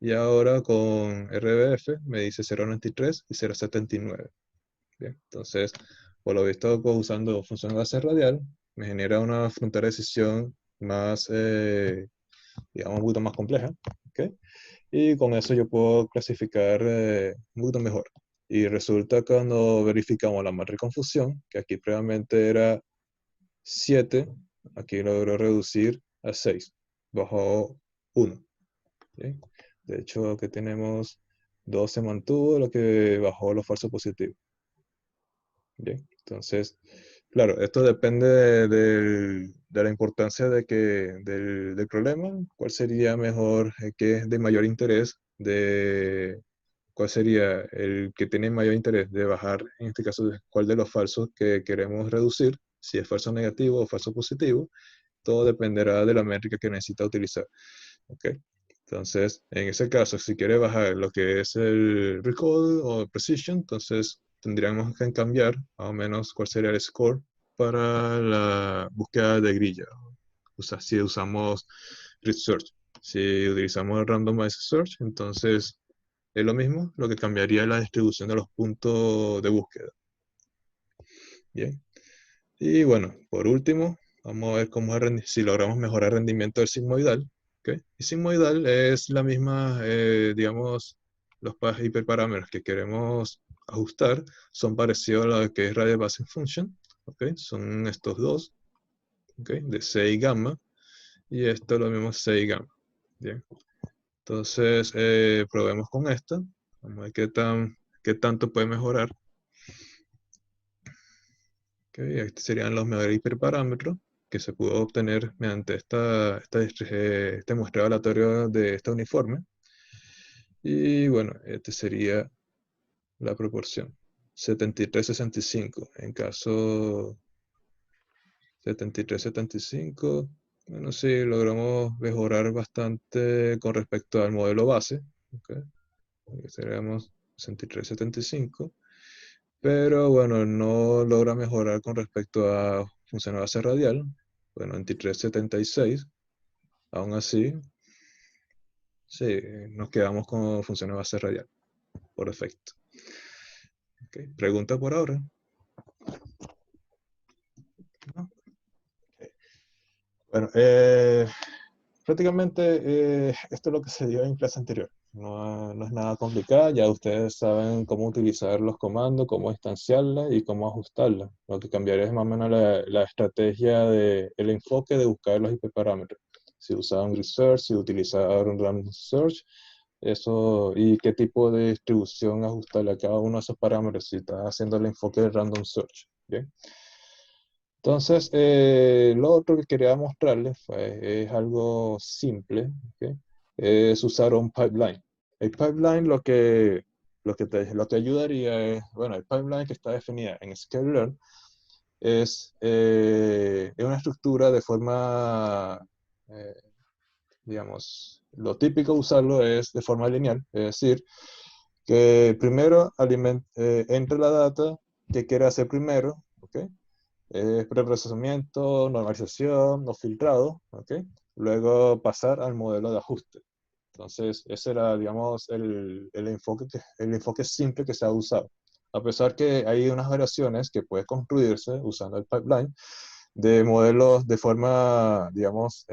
Y ahora con RBF me dice 0,93 y 0,79. Bien, entonces, por lo visto, pues, usando función de base radial, me genera una frontera de decisión más, digamos, un poquito más compleja. ¿Ok? Y con eso yo puedo clasificar un poquito mejor. Y resulta que cuando verificamos la matriz confusión, que aquí previamente era 7, aquí logró reducir a 6, bajó 1. ¿Sí? De hecho, que tenemos 2 se mantuvo, lo que bajó los falsos positivos. Bien, entonces, claro, esto depende de la importancia del problema, cuál sería mejor, qué es de mayor interés, cuál sería el que tiene mayor interés de bajar, en este caso, cuál de los falsos que queremos reducir, si es falso negativo o falso positivo, todo dependerá de la métrica que necesita utilizar. ¿Ok? Entonces, en ese caso, si quiere bajar lo que es el recall o precision, entonces tendríamos que cambiar más o menos cuál sería el score para la búsqueda de grilla. O sea, si usamos grid search. Si utilizamos randomized search, entonces es lo mismo, lo que cambiaría es la distribución de los puntos de búsqueda. Bien. Y bueno, por último, vamos a ver cómo si logramos mejorar el rendimiento del sigmoidal. ¿Okay? Y sigmoidal es la misma, digamos, los hiperparámetros que queremos ajustar son parecidos a lo que es radial basing function. ¿Okay? Son estos dos, ¿okay? De C y gamma. Y esto lo mismo C y gamma. Bien. Entonces, probemos con esta. Vamos a ver qué tanto puede mejorar. Okay, estos serían los mejores hiperparámetros que se pudo obtener mediante este muestreo aleatorio de este uniforme. Y bueno, este sería la proporción. 73-65. En caso 73-75, bueno, sí, logramos mejorar bastante con respecto al modelo base. Okay. Seríamos 63-75. Pero bueno, no logra mejorar con respecto a función a base radial. Bueno, 2376. Aún así, sí, nos quedamos con función a base radial, por defecto. Okay. Pregunta por ahora. ¿No? Okay. Bueno, prácticamente esto es lo que se dio en clase anterior. No es nada complicado, ya ustedes saben cómo utilizar los comandos, cómo instanciarla y cómo ajustarla. Lo que cambiaría es más o menos la estrategia el enfoque de buscar los hiperparámetros. Si usaban grid search, si utilizaron random search, eso, y qué tipo de distribución ajustarle a cada uno de esos parámetros si estás haciendo el enfoque de random search. ¿Bien? Entonces, lo otro que quería mostrarles es algo simple, ¿okay? Es usar un pipeline. El pipeline lo que ayudaría es, bueno, el pipeline que está definida en sklearn es una estructura de forma, eh, digamos, lo típico usarlo es de forma lineal, es decir, que primero entre la data que quiere hacer primero, ¿ok? Preprocesamiento, normalización, no filtrado, ¿ok? Luego pasar al modelo de ajuste. Entonces, ese era, digamos, el enfoque simple que se ha usado. A pesar que hay unas variaciones que puede construirse usando el pipeline de modelos de forma, digamos,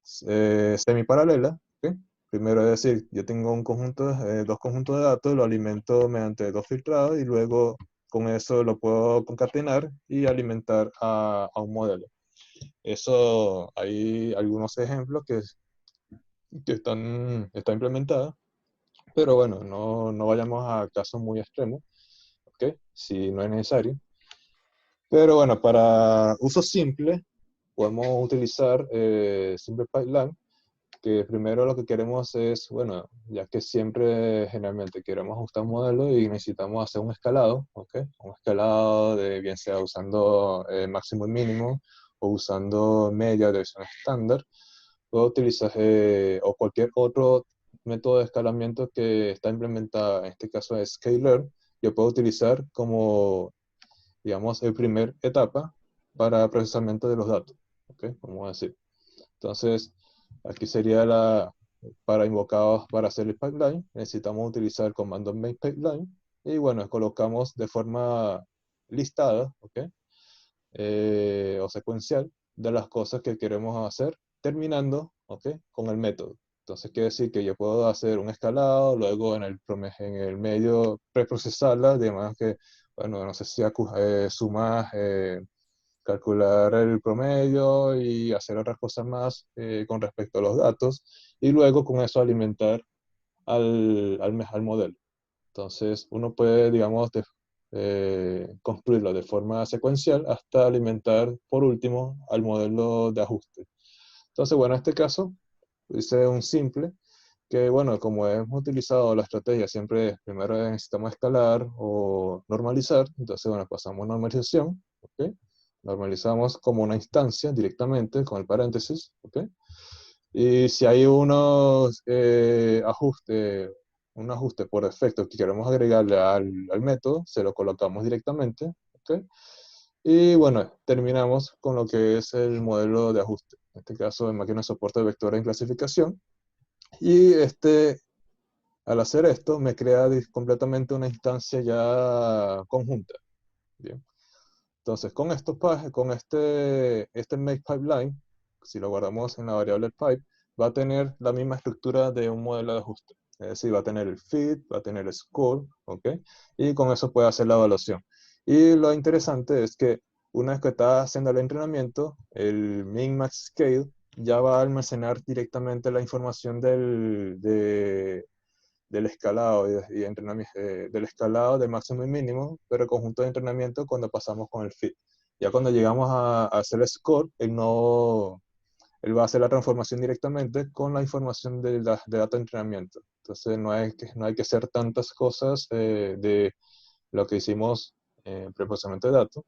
semiparalela. ¿Ok? Primero es decir, yo tengo dos conjuntos de datos, lo alimento mediante dos filtrados y luego con eso lo puedo concatenar y alimentar a un modelo. Eso hay algunos ejemplos que están implementados, pero bueno, no vayamos a casos muy extremos, ¿ok? Si no es necesario. Pero bueno, para uso simple, podemos utilizar Simple Pipeline que primero lo que queremos es, bueno, ya que siempre generalmente queremos ajustar un modelo y necesitamos hacer un escalado, ¿ok? Un escalado de bien sea usando máximo y mínimo o usando media de versión estándar, puedo utilizar o cualquier otro método de escalamiento que está implementado, en este caso es Scalar, yo puedo utilizar como, digamos, el primer etapa para procesamiento de los datos, ¿ok? Vamos a decir. Entonces, aquí sería para invocados, para hacer el pipeline, necesitamos utilizar el comando make pipeline, y bueno, colocamos de forma listada, ¿ok? O secuencial de las cosas que queremos hacer, terminando, ¿ok? Con el método. Entonces, quiere decir que yo puedo hacer un escalado, luego en el medio preprocesarla, además que, bueno, no sé si sumas, calcular el promedio y hacer otras cosas más con respecto a los datos, y luego con eso alimentar al modelo. Entonces, uno puede, digamos, construirlo de forma secuencial hasta alimentar, por último, al modelo de ajuste. Entonces, bueno, en este caso, hice un simple, que bueno, como hemos utilizado la estrategia, siempre primero necesitamos escalar o normalizar, entonces, bueno, pasamos a normalización, ¿ok? Normalizamos como una instancia directamente con el paréntesis, ¿ok? Y si hay un ajuste por defecto que queremos agregarle al método, se lo colocamos directamente, ¿ok? Y bueno, terminamos con lo que es el modelo de ajuste. En este caso, de máquina de soporte de vectores en clasificación. Y al hacer esto, me crea completamente una instancia ya conjunta. Bien. Entonces, con este make pipeline, si lo guardamos en la variable pipe, va a tener la misma estructura de un modelo de ajuste. Es decir, va a tener el feed, va a tener el score, ¿ok? Y con eso puede hacer la evaluación. Y lo interesante es que una vez que está haciendo el entrenamiento, el min-max scale ya va a almacenar directamente la información del escalado y entrenamiento, del escalado de máximo y mínimo, pero el conjunto de entrenamiento cuando pasamos con el fit. Ya cuando llegamos a hacer el score, él va a hacer la transformación directamente con la información de dato de entrenamiento. Entonces no hay que hacer tantas cosas de lo que hicimos en preprocesamiento de datos.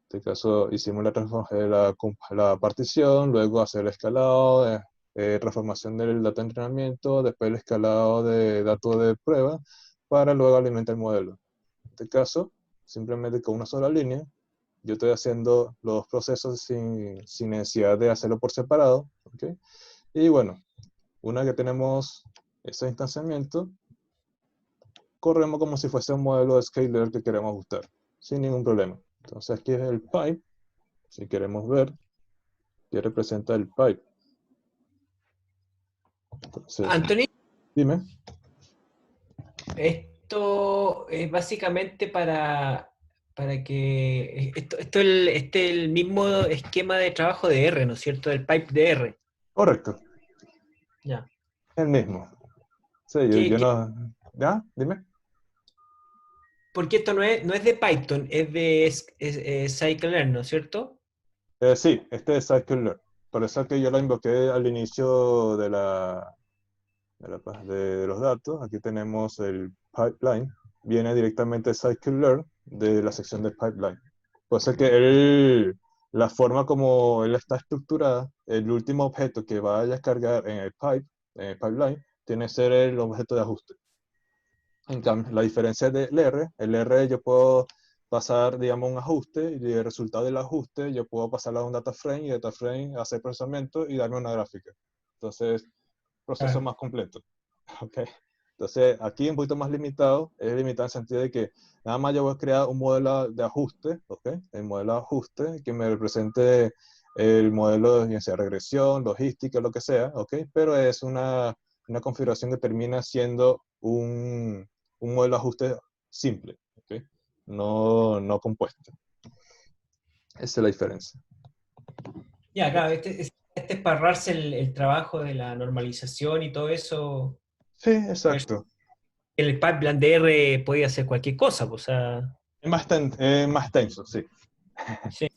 En este caso hicimos la partición, luego hacer el escalado, transformación del dato de entrenamiento, después el escalado de datos de prueba, para luego alimentar el modelo. En este caso, simplemente con una sola línea, yo estoy haciendo los dos procesos sin necesidad de hacerlo por separado, ¿okay? Y bueno, una que tenemos ese instanciamiento, corremos como si fuese un modelo de scaler que queremos ajustar, sin ningún problema. Entonces aquí es el pipe, si queremos ver, que representa el pipe. Entonces, Anthony, dime. esto es básicamente para que esté el mismo esquema de trabajo de R, ¿no es cierto? Del pipe de R. Correcto, Ya. el mismo. Sí, yo ¿Qué, no... ¿Ya? Dime. porque esto no es de Python, es de Scikit-learn, ¿no es cierto? Sí, este es Scikit-learn. Por eso que yo lo invoqué al inicio de los datos. Aquí tenemos el pipeline. Viene directamente de Scikit-learn de la sección de pipeline. Por eso que la forma como él está estructurada, el último objeto que vaya a cargar en el pipeline, tiene que ser el objeto de ajuste. En cambio, la diferencia del R, el R yo puedo pasar, digamos, un ajuste, y el resultado del ajuste yo puedo pasarlo a un data frame, y data frame hacer procesamiento y darme una gráfica. Entonces, proceso Claro. más completo. ¿Ok? Entonces, aquí un poquito más limitado, es limitado en el sentido de que nada más yo voy a crear un modelo de ajuste, ¿ok? El modelo de ajuste que me represente el modelo de sea regresión, logística, lo que sea, ¿ok? Pero es una configuración que termina siendo un modelo de ajuste simple, ¿ok? No compuesto. Esa es la diferencia. Ya, claro, este es para ahorrarse el trabajo de la normalización y todo eso. Sí, exacto. El pipeline de R podía hacer cualquier cosa, pues, o sea, Es más tenso, sí. sí,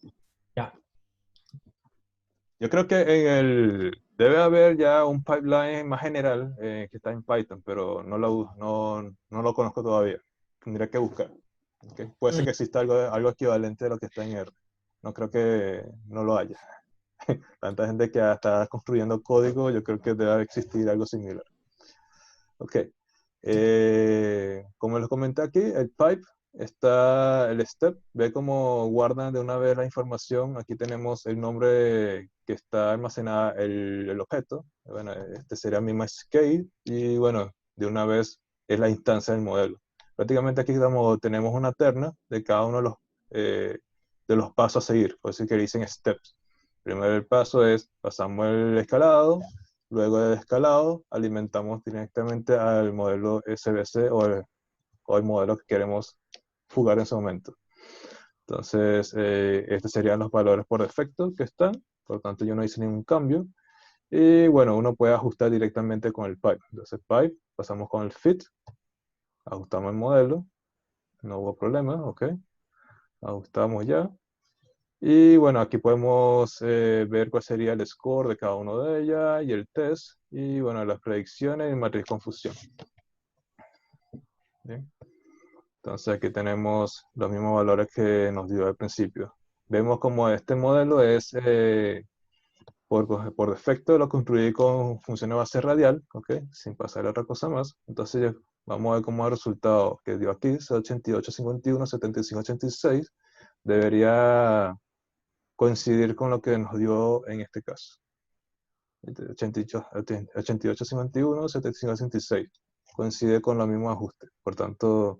ya. Yo creo que Debe haber ya un pipeline más general que está en Python, pero no lo conozco todavía. Tendría que buscar. ¿Ok? Puede ser Mm. que exista algo equivalente a lo que está en R. No creo que no lo haya. Tanta gente que está construyendo código, yo creo que debe existir algo similar. Ok. Como les comenté aquí, el pipe está el step, ve cómo guardan de una vez la información. Aquí tenemos el nombre que está almacenada el objeto. Bueno, este sería mi MyScale y bueno, de una vez es la instancia del modelo. Prácticamente aquí tenemos una terna de cada uno de los pasos a seguir, por eso que dicen steps. Primero el paso es, pasamos el escalado, luego del escalado alimentamos directamente al modelo SVC o el modelo que queremos jugar en ese momento. Entonces, estos serían los valores por defecto que están, por lo tanto yo no hice ningún cambio. Y bueno, uno puede ajustar directamente con el pipe. Entonces, pipe, pasamos con el fit, ajustamos el modelo, no hubo problema, ok. Ajustamos ya. Y bueno, aquí podemos ver cuál sería el score de cada uno de ellas y el test. Y bueno, las predicciones y matriz confusión. Bien. Entonces aquí tenemos los mismos valores que nos dio al principio. Vemos como este modelo es, por defecto, lo construí con función de base radial, ¿ok? Sin pasar a otra cosa más. Entonces vamos a ver cómo el resultado que dio aquí, 88, 51, 75, 86, debería coincidir con lo que nos dio en este caso. 88, 88, 51, 75, 86. Coincide con los mismos ajustes. Por tanto,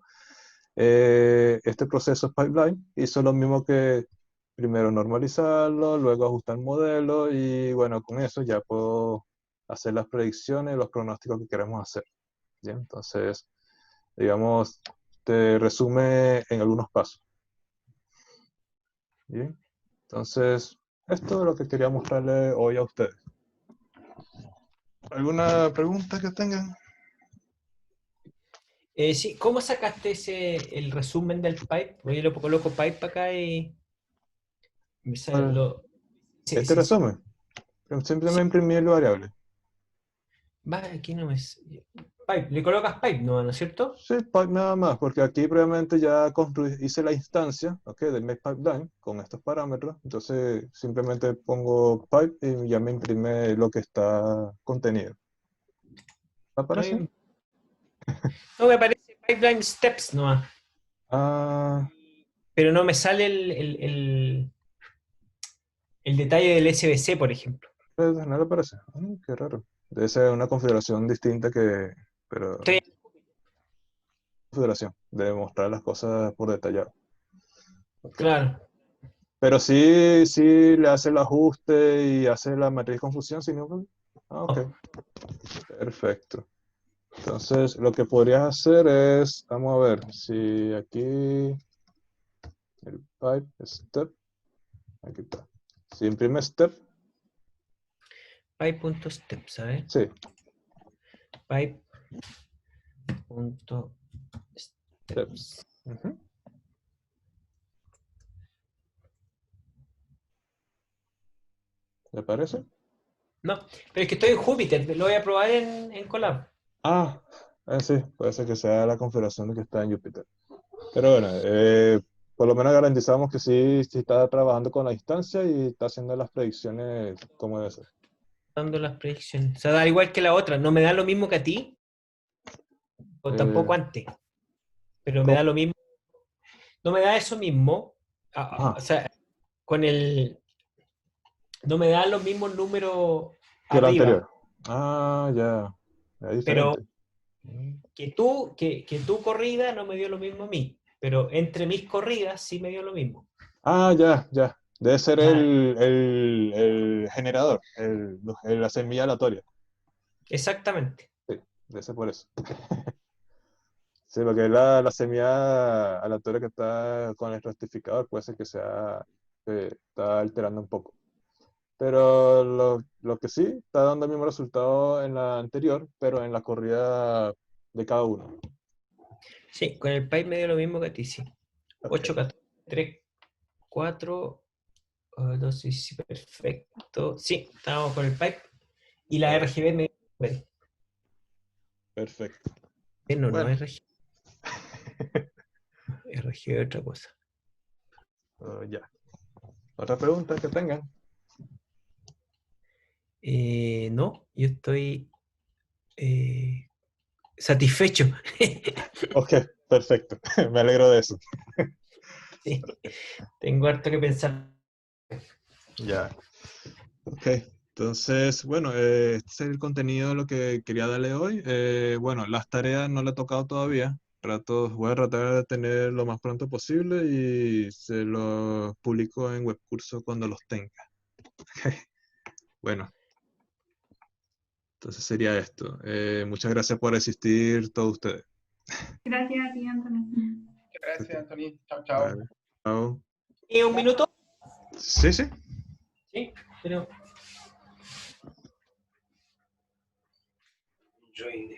este proceso pipeline hizo lo mismo que primero normalizarlo, luego ajustar el modelo y bueno, con eso ya puedo hacer las predicciones, los pronósticos que queremos hacer. ¿Bien? Entonces, digamos, te resume en algunos pasos. Bien, entonces, esto es lo que quería mostrarle hoy a ustedes. ¿Alguna pregunta que tengan? Sí, ¿cómo sacaste el resumen del pipe? Oye, lo coloco pipe acá y me sale Bueno, lo... Sí, este sí, sí. resumen, Sí, simplemente imprimir el variable. va, aquí no me... Pipe, le colocas pipe, ¿no es cierto? Sí, pipe nada más, porque aquí previamente ya hice la instancia, ¿ok? Del make pipeline con estos parámetros. Entonces simplemente pongo pipe y ya me imprime lo que está contenido. A ¿Aparece? mí no me aparece pipeline steps nomás, Ah, pero no me sale el detalle del SBC, por ejemplo. no le aparece. Qué raro. Debe ser una configuración distinta pero Estoy... configuración, de mostrar las cosas por detallado. Ok. Claro. Pero sí le hace el ajuste y hace la matriz de confusión sin ningún problema. Ah, ok. Perfecto. Entonces, lo que podrías hacer es, vamos a ver, si aquí el pipe step, aquí está. Si imprime step, Pipe.steps, a ver. sí, steps. Pipe.steps. Ujú. ¿Le parece? No, pero es que estoy en Júpiter, lo voy a probar en Colab. Ah, sí, puede ser que sea la configuración que está en Jupyter. Pero bueno, por lo menos garantizamos que sí está trabajando con la instancia y está haciendo las predicciones como debe ser. Dando las predicciones. O sea, da igual que la otra. No me da lo mismo que a ti, o Eh, tampoco antes, pero me ¿Cómo? da lo mismo. No me da eso mismo. O Ajá, sea, con el. No me da los mismos números que la arriba, anterior. Ah, ya, es pero diferente. Mm. que tu corrida no me dio lo mismo a mí. Pero entre mis corridas sí me dio lo mismo. Ah, ya, ya. Debe ser Ya, el generador, la semilla aleatoria. exactamente. Sí, debe ser por eso. Sí, porque la semilla aleatoria que está con el rectificador puede ser que está alterando un poco. Pero lo que sí está dando el mismo resultado en la anterior, pero en la corrida de cada uno. Sí, con el pipe me dio lo mismo que a ti, sí. 8, Perfecto. 14, 3, 4, 2, sí, sí, perfecto. Sí, estábamos con el pipe. Y la RGB me... Bueno, Perfecto. no Bueno, es RGB. RGB es otra cosa. ya. ¿Otra pregunta que tengan? No, yo estoy satisfecho. Ok, perfecto. Me alegro de eso. Sí, tengo harto que pensar. Ya. Ok. Entonces, bueno, este es el contenido de lo que quería darle hoy. Bueno, las tareas no le he tocado todavía. Voy a tratar de tener lo más pronto posible y se los publico en webcurso cuando los tenga. Bueno, entonces sería esto. Muchas gracias por asistir todos ustedes. Gracias a ti, Antonio. Gracias, Ok, Anthony. Chao, chao. vale. Chao. ¿Y un minuto? Sí, sí. Sí, pero... Droid.